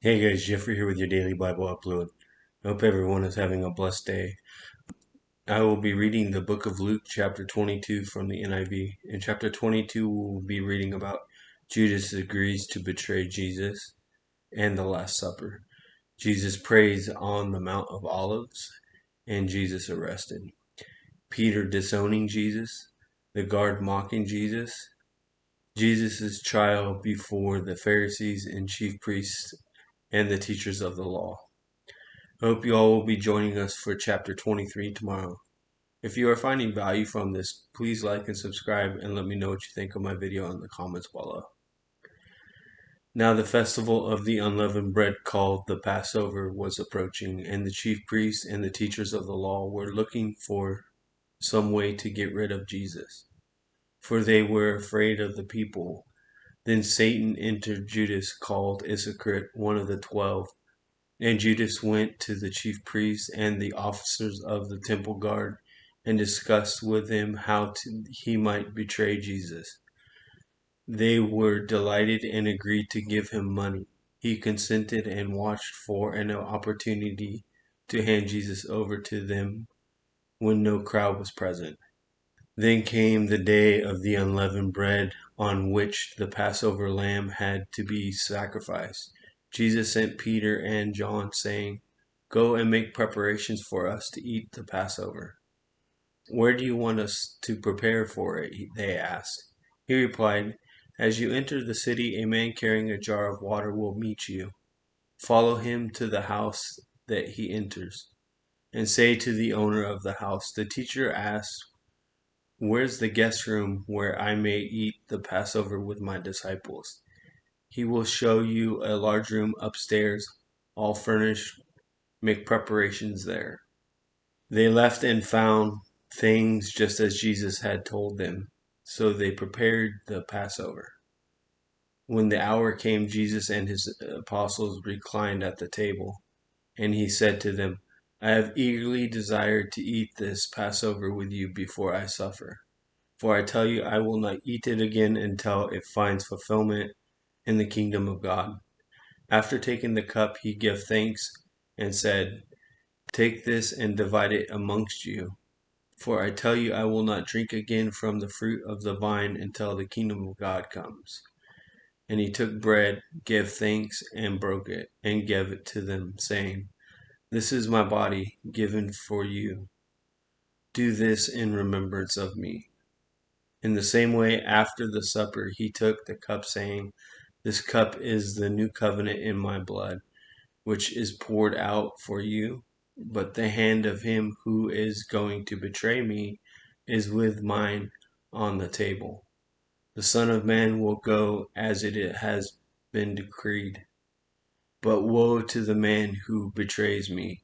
Hey guys, Jeffery here with your daily Bible upload. I hope everyone is having a blessed day. I will be reading the book of Luke, chapter 22 from the NIV. In chapter 22, we will be reading about Judas agrees to betray Jesus and the Last Supper. Jesus prays on the Mount of Olives and Jesus arrested. Peter disowning Jesus, the guard mocking Jesus, Jesus' trial before the Pharisees and chief priests and the teachers of the law. I hope you all will be joining us for chapter 23 tomorrow. If you are finding value from this, please like and subscribe and let me know what you think of my video in the comments below. Now the festival of the unleavened bread called the Passover was approaching, and the chief priests and the teachers of the law were looking for some way to get rid of Jesus, for they were afraid of the people. Then Satan entered Judas, called Iscariot, one of the 12. And Judas went to the chief priests and the officers of the temple guard and discussed with them how he might betray Jesus. They were delighted and agreed to give him money. He consented and watched for an opportunity to hand Jesus over to them when no crowd was present. Then came the day of the unleavened bread, on which the Passover lamb had to be sacrificed. Jesus sent Peter and John, saying, "Go and make preparations for us to eat the Passover." "Where do you want us to prepare for it?" they asked. He replied, "As you enter the city, a man carrying a jar of water will meet you. Follow him to the house that he enters, and say to the owner of the house, 'The teacher asks, where's the guest room where I may eat the Passover with my disciples?' He will show you a large room upstairs, all furnished. Make preparations there." They left and found things just as Jesus had told them. So they prepared the Passover. When the hour came, Jesus and his apostles reclined at the table, and he said to them, "I have eagerly desired to eat this Passover with you before I suffer. For I tell you, I will not eat it again until it finds fulfillment in the kingdom of God." After taking the cup, he gave thanks and said, "Take this and divide it amongst you. For I tell you, I will not drink again from the fruit of the vine until the kingdom of God comes." And he took bread, gave thanks, and broke it, and gave it to them, saying, "This is my body given for you. Do this in remembrance of me." In the same way, after the supper, he took the cup, saying, "This cup is the new covenant in my blood, which is poured out for you. But the hand of him who is going to betray me is with mine on the table. The Son of Man will go as it has been decreed. But woe to the man who betrays me."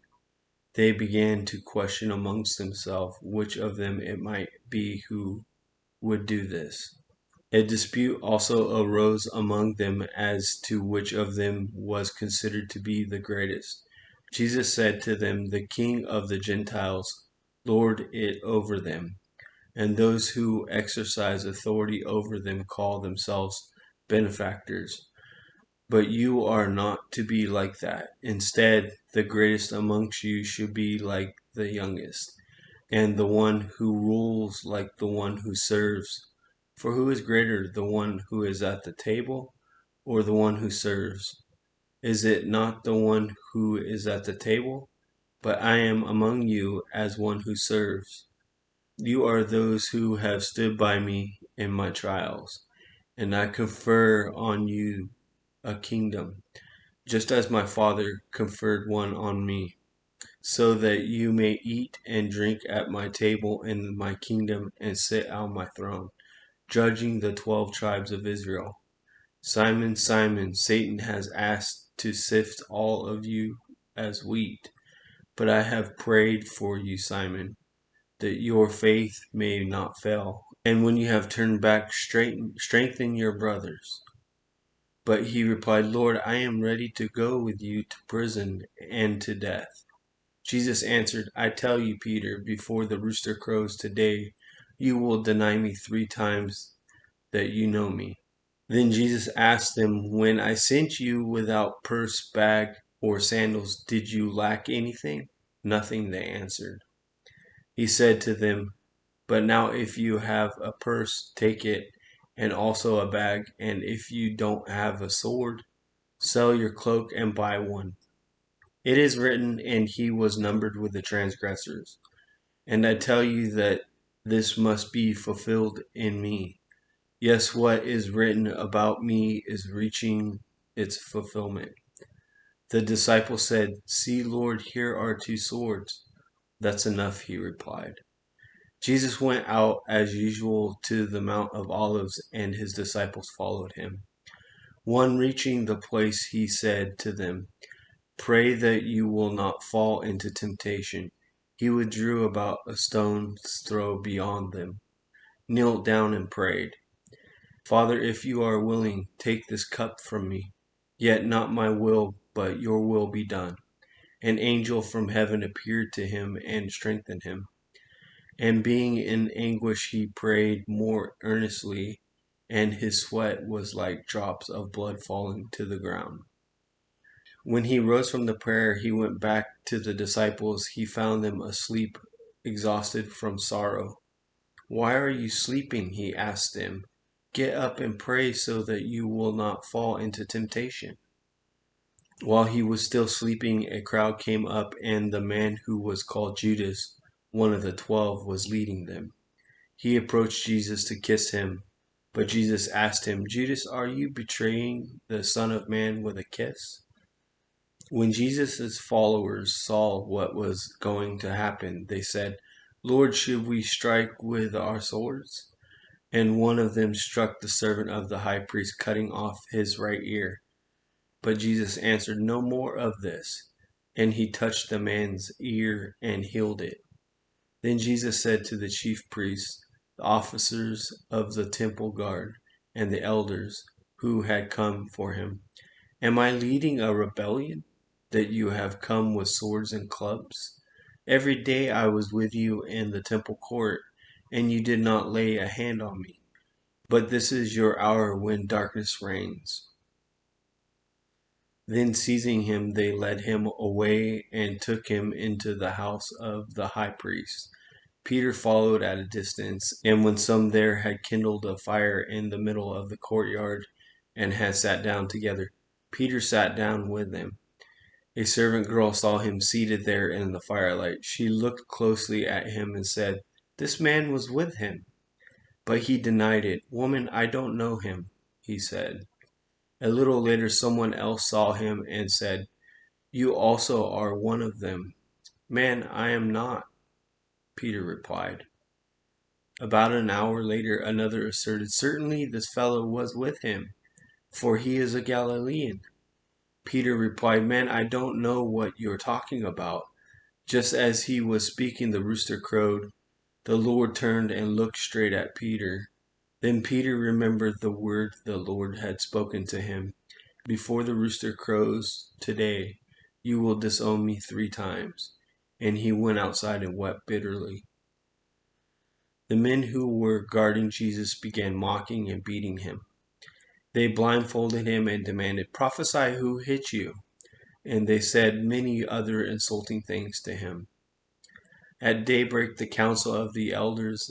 They began to question amongst themselves which of them it might be who would do this. A dispute also arose among them as to which of them was considered to be the greatest. Jesus said to them, "The King of the Gentiles lord it over them, and those who exercise authority over them call themselves benefactors. But you are not to be like that. Instead, the greatest amongst you should be like the youngest, and the one who rules like the one who serves. For who is greater, the one who is at the table or the one who serves? Is it not the one who is at the table? But I am among you as one who serves. You are those who have stood by me in my trials, and I confer on you a kingdom, just as my Father conferred one on me, so that you may eat and drink at my table in my kingdom and sit on my throne, judging the 12 tribes of Israel. Simon, Simon, Satan has asked to sift all of you as wheat, but I have prayed for you, Simon, that your faith may not fail. And when you have turned back, strengthen your brothers." But he replied, "Lord, I am ready to go with you to prison and to death." Jesus answered, "I tell you, Peter, before the rooster crows today, you will deny me 3 times that you know me." Then Jesus asked them, "When I sent you without purse, bag, or sandals, did you lack anything?" "Nothing," they answered. He said to them, "But now if you have a purse, take it, and also a bag, and if you don't have a sword, sell your cloak and buy one. It is written, and he was numbered with the transgressors. And I tell you that this must be fulfilled in me. Yes, what is written about me is reaching its fulfillment." The disciples said, "See, Lord, here are 2 swords." "That's enough," he replied. Jesus went out as usual to the Mount of Olives, and his disciples followed him. One reaching the place, he said to them, "Pray that you will not fall into temptation." He withdrew about a stone's throw beyond them, knelt down and prayed, "Father, if you are willing, take this cup from me. Yet not my will, but your will be done." An angel from heaven appeared to him and strengthened him. And being in anguish, he prayed more earnestly, and his sweat was like drops of blood falling to the ground. When he rose from the prayer, he went back to the disciples. He found them asleep, exhausted from sorrow. "Why are you sleeping?" he asked them. "Get up and pray so that you will not fall into temptation." While he was still sleeping, a crowd came up, and the man who was called Judas, one of the 12, was leading them. He approached Jesus to kiss him, but Jesus asked him, "Judas, are you betraying the Son of Man with a kiss?" When Jesus' followers saw what was going to happen, they said, "Lord, should we strike with our swords?" And one of them struck the servant of the high priest, cutting off his right ear. But Jesus answered, "No more of this." And he touched the man's ear and healed it. Then Jesus said to the chief priests, the officers of the temple guard, and the elders who had come for him, "Am I leading a rebellion, that you have come with swords and clubs? Every day I was with you in the temple court, and you did not lay a hand on me. But this is your hour when darkness reigns." Then seizing him, they led him away and took him into the house of the high priest. Peter followed at a distance, and when some there had kindled a fire in the middle of the courtyard and had sat down together, Peter sat down with them. A servant girl saw him seated there in the firelight. She looked closely at him and said, "This man was with him." But he denied it. "Woman, I don't know him," he said. A little later someone else saw him and said, "You also are one of them." "Man, I am not," Peter replied. About an hour later another asserted, "Certainly this fellow was with him, for he is a Galilean." Peter replied, "Man, I don't know what you're talking about." Just as he was speaking, the rooster crowed. The Lord turned and looked straight at Peter. Then Peter remembered the word the Lord had spoken to him. "Before the rooster crows today, you will disown me 3 times." And he went outside and wept bitterly. The men who were guarding Jesus began mocking and beating him. They blindfolded him and demanded, "Prophesy, who hit you?" And they said many other insulting things to him. At daybreak the council of the elders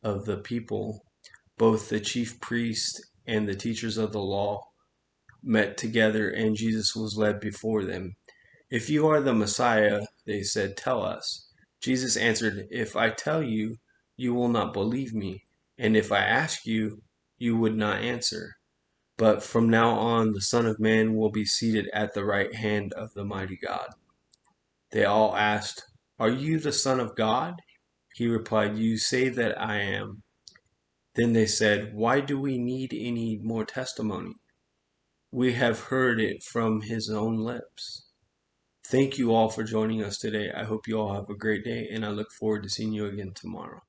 of the people, both the chief priests and the teachers of the law, met together, and Jesus was led before them. "If you are the Messiah," they said, "tell us." Jesus answered, "If I tell you, you will not believe me, and if I ask you, you would not answer. But from now on the Son of Man will be seated at the right hand of the mighty God." They all asked, "Are you the Son of God?" He replied, "You say that I am." Then they said, "Why do we need any more testimony? We have heard it from his own lips." Thank you all for joining us today. I hope you all have a great day, and I look forward to seeing you again tomorrow.